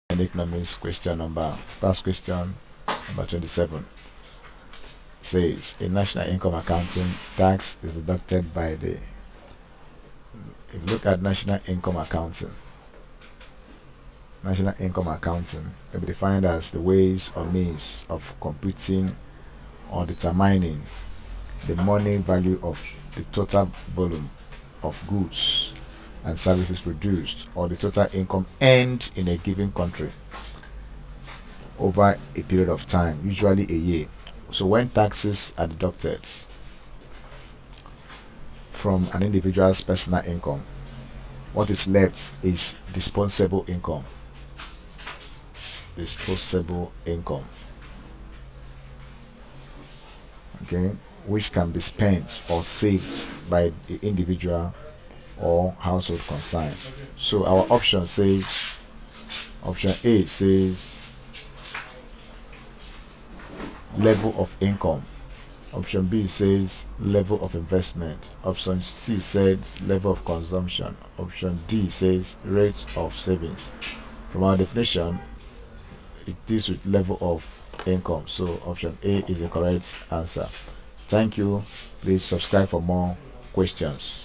and economics question number, past question number 27 says, in national income accounting, tax is deducted by the, if you look at national income accounting can be defined as the ways or means of computing or determining the money value of the total volume of goods and services produced, or the total income earned in a given country over a period of time, usually a year. So when taxes are deducted from an individual's personal income, what is left is disposable income. Okay, which can be spent or saved by the individual or household concerned. So our option A says level of income. Option B says level of investment. Option C says level of consumption. Option D says rate of savings. From our definition, it deals with level of income. So option A is the correct answer. Thank you. Please subscribe for more questions.